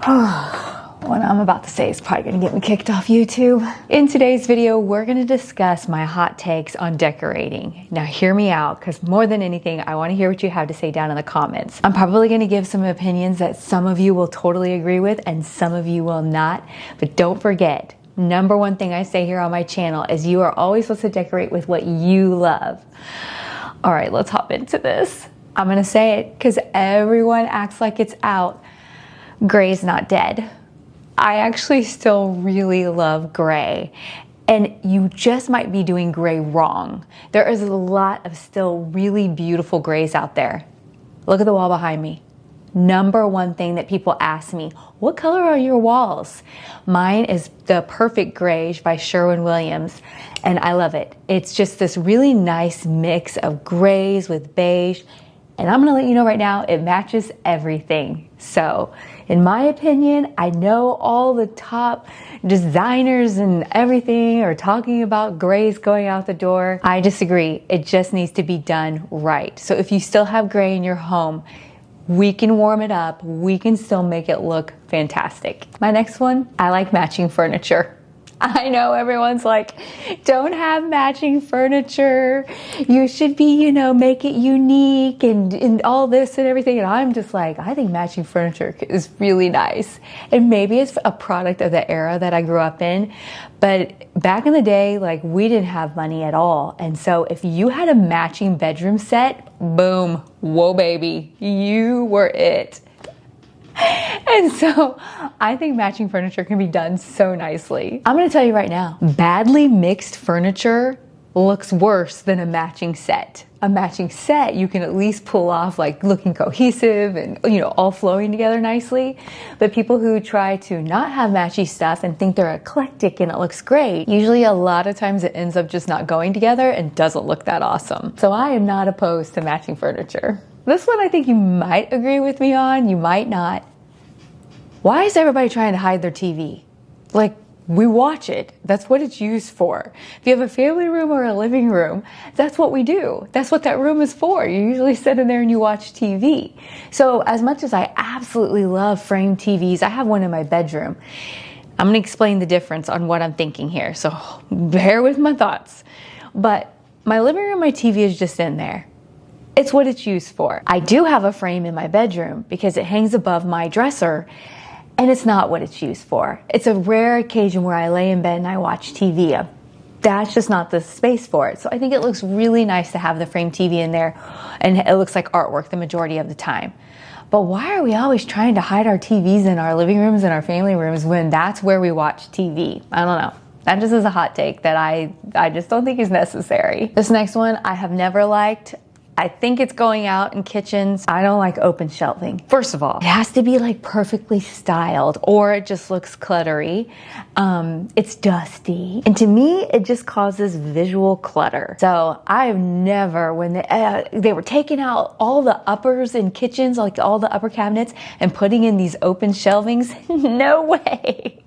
What I'm about to say is probably gonna get me kicked off YouTube. In today's video, we're gonna discuss my hot takes on decorating. Now hear me out, because more than anything, I wanna hear what you have to say down in the comments. I'm probably gonna give some opinions that some of you will totally agree with and some of you will not, but don't forget, number one thing I say here on my channel is you are always supposed to decorate with what you love. All right, let's hop into this. I'm gonna say it because everyone acts like it's out. Gray's not dead. I actually still really love gray, and you just might be doing gray wrong. There is a lot of still really beautiful grays out there. Look at the wall behind me. Number one thing that people ask me, what color are your walls? Mine is the Perfect Grayish by Sherwin-Williams, and I love it. It's just this really nice mix of grays with beige, and I'm gonna let you know right now, it matches everything. So, in my opinion, I know all the top designers and everything are talking about grays going out the door. I disagree. It just needs to be done right. So if you still have gray in your home, we can warm it up. We can still make it look fantastic. My next one, I like matching furniture. I know everyone's like, don't have matching furniture. You should be, make it unique and all this and everything. And I'm just like, I think matching furniture is really nice. And maybe it's a product of the era that I grew up in. But back in the day, like, we didn't have money at all. And so if you had a matching bedroom set, boom, whoa baby, you were it. And so I think matching furniture can be done so nicely. I'm gonna tell you right now, badly mixed furniture looks worse than a matching set. A matching set you can at least pull off like looking cohesive and all flowing together nicely. But people who try to not have matchy stuff and think they're eclectic and it looks great, usually a lot of times it ends up just not going together and doesn't look that awesome. So I am not opposed to matching furniture. This one I think you might agree with me on, you might not. Why is everybody trying to hide their TV? Like, we watch it. That's what it's used for. If you have a family room or a living room, that's what we do. That's what that room is for. You usually sit in there and you watch TV. So as much as I absolutely love framed TVs, I have one in my bedroom. I'm gonna explain the difference on what I'm thinking here, so bear with my thoughts. But my living room, my TV is just in there. It's what it's used for. I do have a frame in my bedroom because it hangs above my dresser, and it's not what it's used for. It's a rare occasion where I lay in bed and I watch TV. That's just not the space for it. So I think it looks really nice to have the frame TV in there, and it looks like artwork the majority of the time. But why are we always trying to hide our TVs in our living rooms and our family rooms when that's where we watch TV? I don't know. That just is a hot take that I just don't think is necessary. This next one I have never liked. I think it's going out in kitchens. I don't like open shelving. First of all, it has to be like perfectly styled or it just looks cluttery. It's dusty. And to me, it just causes visual clutter. So I've never, when they were taking out all the uppers in kitchens, like all the upper cabinets and putting in these open shelvings, no way.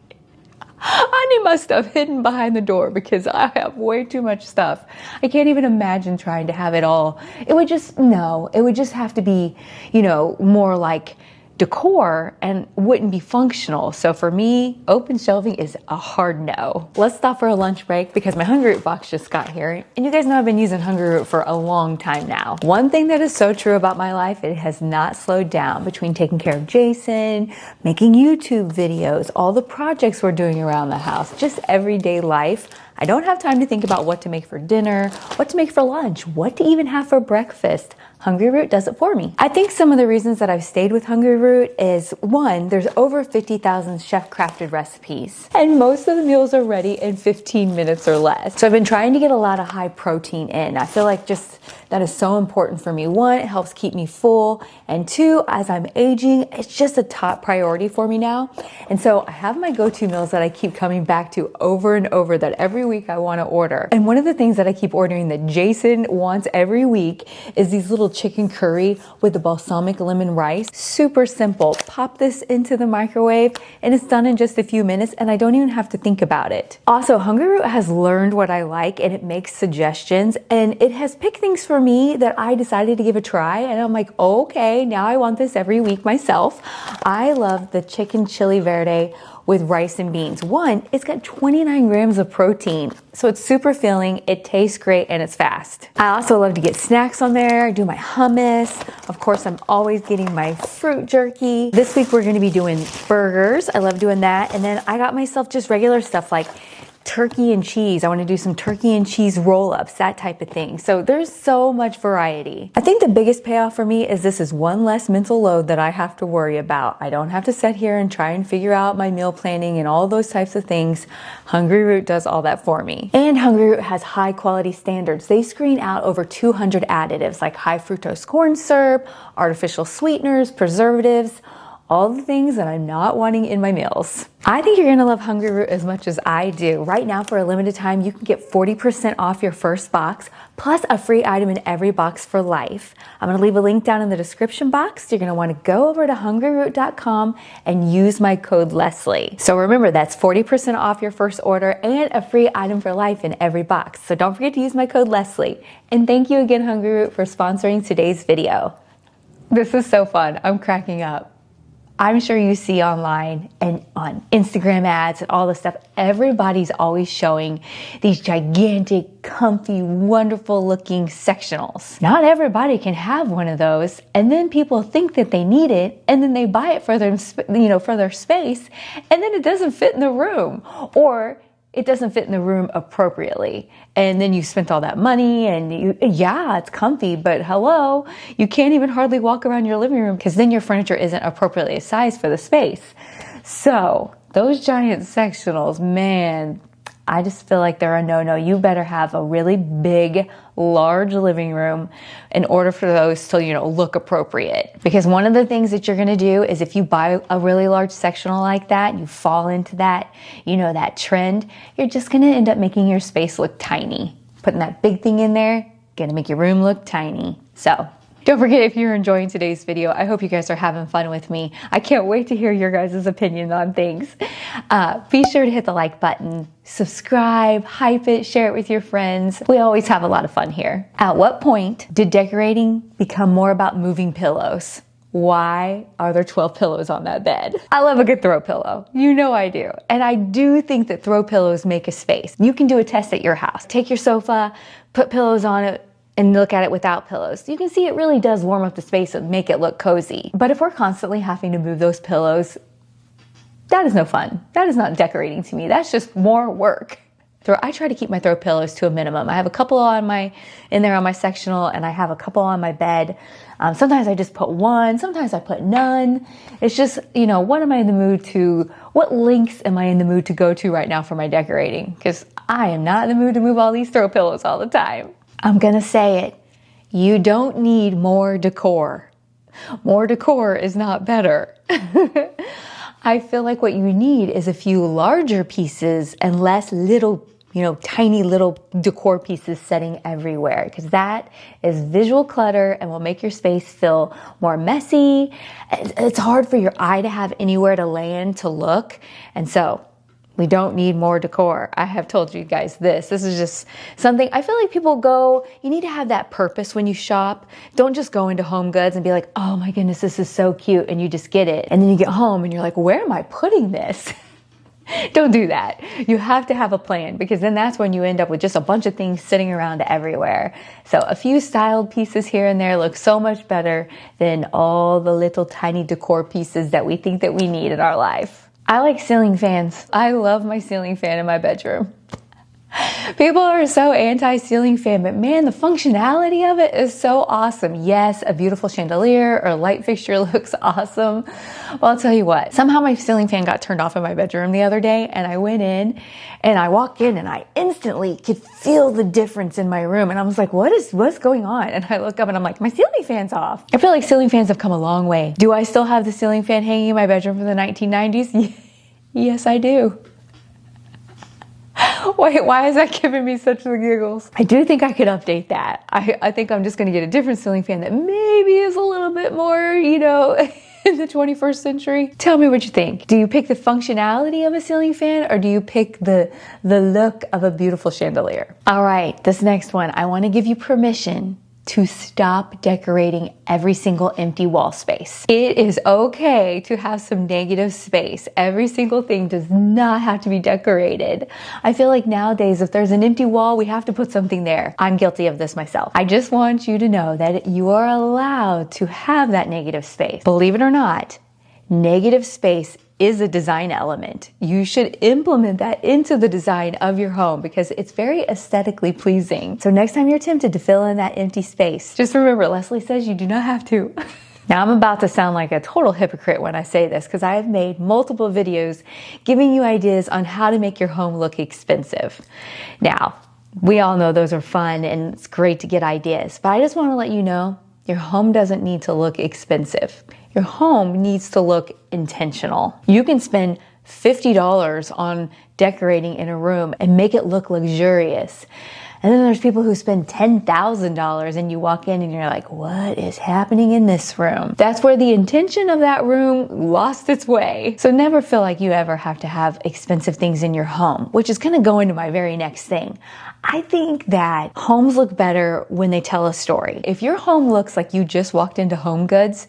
I need my stuff hidden behind the door because I have way too much stuff. I can't even imagine trying to have it all. It would just have to be, more like decor and wouldn't be functional. So for me, open shelving is a hard no. Let's stop for a lunch break because my Hungry Root box just got here. And you guys know I've been using Hungry Root for a long time now. One thing that is so true about my life, it has not slowed down between taking care of Jason, making YouTube videos, all the projects we're doing around the house, just everyday life. I don't have time to think about what to make for dinner, what to make for lunch, what to even have for breakfast. Hungry Root does it for me. I think some of the reasons that I've stayed with Hungry Root is, one, there's over 50,000 chef-crafted recipes, and most of the meals are ready in 15 minutes or less. So I've been trying to get a lot of high protein in. I feel like just that is so important for me. One, it helps keep me full, and two, as I'm aging, it's just a top priority for me now. And so I have my go-to meals that I keep coming back to over and over that every every week I want to order. And one of the things that I keep ordering that Jason wants every week is these little chicken curry with the balsamic lemon rice. Super simple. Pop this into the microwave and it's done in just a few minutes and I don't even have to think about it. Also, Hungry Root has learned what I like and it makes suggestions and it has picked things for me that I decided to give a try, and I'm like, okay, now I want this every week myself. I love the chicken chili verde with rice and beans. One, it's got 29 grams of protein, so it's super filling, it tastes great, and it's fast. I also love to get snacks on there, do my hummus. Of course, I'm always getting my fruit jerky. This week we're gonna be doing burgers. I love doing that. And then I got myself just regular stuff like turkey and cheese. I want to do some turkey and cheese roll-ups, that type of thing. So there's so much variety. I think the biggest payoff for me is this is one less mental load that I have to worry about. I don't have to sit here and try and figure out my meal planning and all those types of things. Hungry Root does all that for me. And Hungry Root has high quality standards. They screen out over 200 additives like high fructose corn syrup, artificial sweeteners, preservatives, all the things that I'm not wanting in my meals. I think you're gonna love Hungry Root as much as I do. Right now, for a limited time, you can get 40% off your first box, plus a free item in every box for life. I'm gonna leave a link down in the description box. You're gonna wanna go over to hungryroot.com and use my code Leslie. So remember, that's 40% off your first order and a free item for life in every box. So don't forget to use my code Leslie. And thank you again, Hungry Root, for sponsoring today's video. This is so fun, I'm cracking up. I'm sure you see online and on Instagram ads and all this stuff, everybody's always showing these gigantic, comfy, wonderful looking sectionals. Not everybody can have one of those, and then people think that they need it, and then they buy it for their, for their space, and then it doesn't fit in the room, or it doesn't fit in the room appropriately. And then you spent all that money and yeah, it's comfy, but hello, you can't even hardly walk around your living room because then your furniture isn't appropriately sized for the space. So those giant sectionals, man, I just feel like they're a no-no. You better have a really big, large living room in order for those to, look appropriate. Because one of the things that you're gonna do is if you buy a really large sectional like that, you fall into that, that trend, you're just gonna end up making your space look tiny. Putting that big thing in there, gonna make your room look tiny. So don't forget, if you're enjoying today's video, I hope you guys are having fun with me. I can't wait to hear your guys' opinion on things. Be sure to hit the like button, subscribe, hype it, share it with your friends. We always have a lot of fun here. At what point did decorating become more about moving pillows? Why are there 12 pillows on that bed? I love a good throw pillow. You know I do. And I do think that throw pillows make a space. You can do a test at your house. Take your sofa, put pillows on it, and look at it without pillows. You can see it really does warm up the space and make it look cozy. But if we're constantly having to move those pillows, that is no fun. That is not decorating to me. That's just more work. I try to keep my throw pillows to a minimum. I have a couple in there on my sectional, and I have a couple on my bed. Sometimes I just put one, sometimes I put none. It's just, what lengths am I in the mood to go to right now for my decorating? Because I am not in the mood to move all these throw pillows all the time. I'm gonna say it. You don't need more decor. More decor is not better. I feel like what you need is a few larger pieces and less little, tiny little decor pieces setting everywhere, because that is visual clutter and will make your space feel more messy. It's hard for your eye to have anywhere to land to look. And so we don't need more decor. I have told you guys this. This is just something, I feel like people you need to have that purpose when you shop. Don't just go into Home Goods and be like, oh my goodness, this is so cute, and you just get it. And then you get home and you're like, where am I putting this? Don't do that. You have to have a plan, because then that's when you end up with just a bunch of things sitting around everywhere. So a few styled pieces here and there look so much better than all the little tiny decor pieces that we think that we need in our life. I like ceiling fans. I love my ceiling fan in my bedroom. People are so anti-ceiling fan, but man, the functionality of it is so awesome. Yes, a beautiful chandelier or light fixture looks awesome. Well, I'll tell you what, somehow my ceiling fan got turned off in my bedroom the other day, and I went in and I walked in and I instantly could feel the difference in my room. And I was like, what's going on? And I look up and I'm like, my ceiling fan's off. I feel like ceiling fans have come a long way. Do I still have the ceiling fan hanging in my bedroom from the 1990s? Yes, I do. Wait, why is that giving me such the giggles? I do think I could update that. I think I'm just gonna get a different ceiling fan that maybe is a little bit more, you know, in the 21st century. Tell me what you think. Do you pick the functionality of a ceiling fan, or do you pick the look of a beautiful chandelier? All right, this next one, I wanna give you permission to stop decorating every single empty wall space. It is okay to have some negative space. Every single thing does not have to be decorated. I feel like nowadays, if there's an empty wall, we have to put something there. I'm guilty of this myself. I just want you to know that you are allowed to have that negative space. Believe it or not, negative space is a design element. You should implement that into the design of your home because it's very aesthetically pleasing. So next time you're tempted to fill in that empty space, just remember, Leslie says you do not have to. Now I'm about to sound like a total hypocrite when I say this because I have made multiple videos giving you ideas on how to make your home look expensive. Now, we all know those are fun and it's great to get ideas, but I just want to let you know your home doesn't need to look expensive. Your home needs to look intentional. You can spend $50 on decorating in a room and make it look luxurious. And then there's people who spend $10,000 and you walk in and you're like, what is happening in this room? That's where the intention of that room lost its way. So never feel like you ever have to have expensive things in your home, which is going to go into my very next thing. I think that homes look better when they tell a story. If your home looks like you just walked into Home Goods,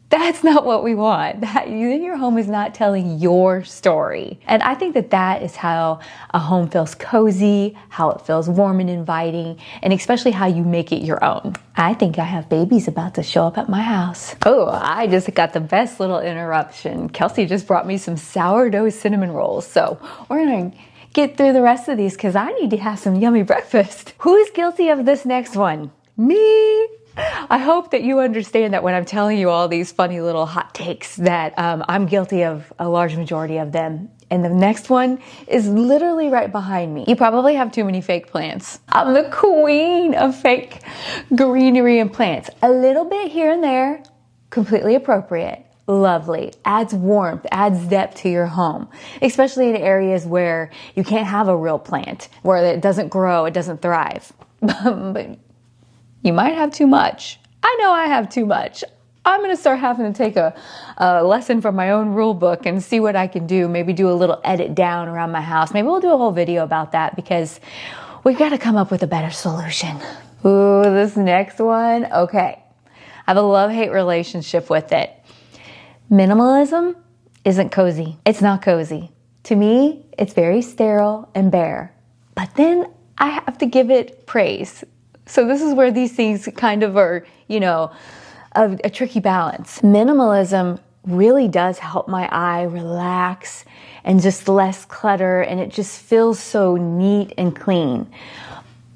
that's not what we want. Then your home is not telling your story. And I think that that is how a home feels cozy, how it feels warm and inviting, and especially how you make it your own. I think I have babies about to show up at my house. Oh, I just got the best little interruption. Kelsey just brought me some sourdough cinnamon rolls. So we're gonna get through the rest of these because I need to have some yummy breakfast. Who is guilty of this next one? Me. I hope that you understand that when I'm telling you all these funny little hot takes that I'm guilty of a large majority of them. And the next one is literally right behind me. You probably have too many fake plants. I'm the queen of fake greenery and plants. A little bit here and there, completely appropriate. Lovely. Adds warmth, adds depth to your home, especially in areas where you can't have a real plant, where it doesn't grow, it doesn't thrive. But you might have too much. I know I have too much. I'm going to start having to take a lesson from my own rule book and see what I can do. Maybe do a little edit down around my house. Maybe we'll do a whole video about that because we've got to come up with a better solution. Ooh, this next one. Okay. I have a love-hate relationship with it. Minimalism isn't cozy. It's not cozy. To me, it's very sterile and bare. But then I have to give it praise. So this is where these things kind of are, you know, a tricky balance. Minimalism really does help my eye relax and just less clutter, and it just feels so neat and clean.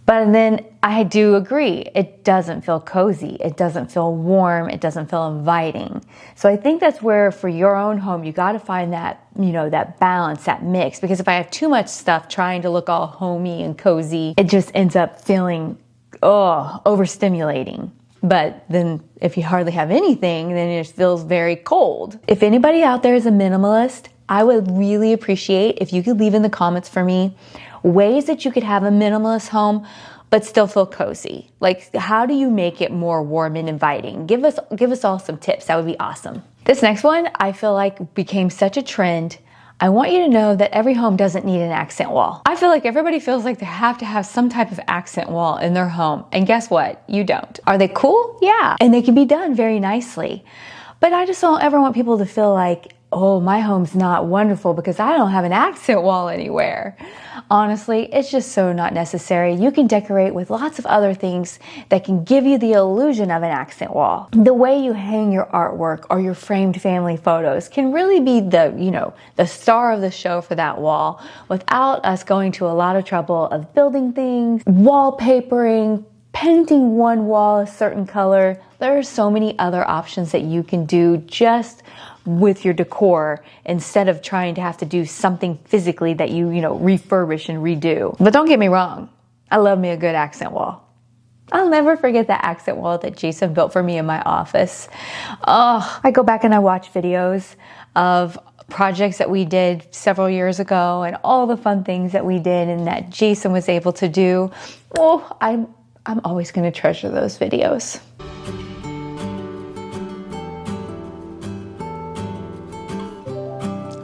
But then I do agree, it doesn't feel cozy, it doesn't feel warm, it doesn't feel inviting. So I think that's where for your own home, you got to find that, you know, that balance, that mix. Because if I have too much stuff trying to look all homey and cozy, it just ends up feeling overstimulating. But then if you hardly have anything, then it feels very cold. If anybody out there is a minimalist, I would really appreciate if you could leave in the comments for me ways that you could have a minimalist home but still feel cozy. Like, how do you make it more warm and inviting? Give us all some tips. That would be awesome. This next one I feel like became such a trend. I want you to know that every home doesn't need an accent wall. I feel like everybody feels like they have to have some type of accent wall in their home. And guess what? You don't. Are they cool? Yeah. And they can be done very nicely. But I just don't ever want people to feel like, oh, my home's not wonderful because I don't have an accent wall anywhere. Honestly, it's just so not necessary. You can decorate with lots of other things that can give you the illusion of an accent wall. The way you hang your artwork or your framed family photos can really be the star of the show for that wall without us going to a lot of trouble of building things, wallpapering, painting one wall a certain color. There are so many other options that you can do just with your decor instead of trying to have to do something physically that you refurbish and redo. But don't get me wrong, I love me a good accent wall. I'll never forget that accent wall that Jason built for me in my office. Oh, I go back and I watch videos of projects that we did several years ago and all the fun things that we did and that Jason was able to do. Oh, I'm always going to treasure those videos.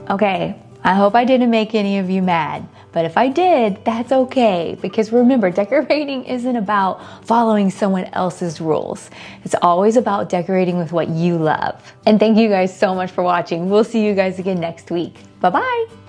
Okay, I hope I didn't make any of you mad, but if I did, that's okay, because remember, decorating isn't about following someone else's rules. It's always about decorating with what you love. And thank you guys so much for watching. We'll see you guys again next week. Bye-bye.